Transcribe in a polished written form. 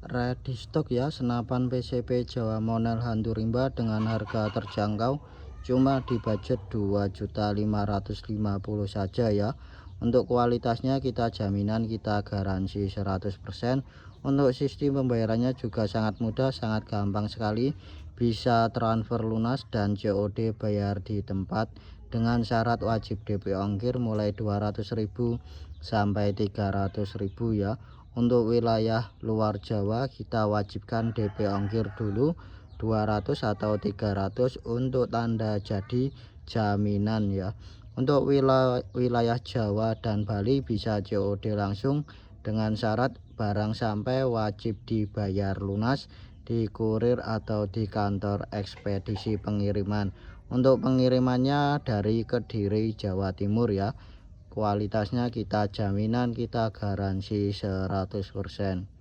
Ready stock ya senapan PCP Jawa Monel Hantu Rimba dengan harga terjangkau cuma di budget 2.550.000 saja ya. Untuk kualitasnya kita jaminan, kita garansi 100%. Untuk sistem pembayarannya juga sangat mudah, sangat gampang sekali. Bisa transfer lunas dan COD bayar di tempat dengan syarat wajib DP ongkir mulai 200.000 sampai 300.000 ya. Untuk wilayah luar Jawa kita wajibkan DP ongkir dulu 200 atau 300 untuk tanda jadi jaminan ya. Untuk wilayah Jawa dan Bali bisa COD langsung dengan syarat barang sampai wajib dibayar lunas di kurir atau di kantor ekspedisi pengiriman. Untuk pengirimannya dari Kediri, Jawa Timur ya. Kualitasnya kita jaminan, kita garansi 100%.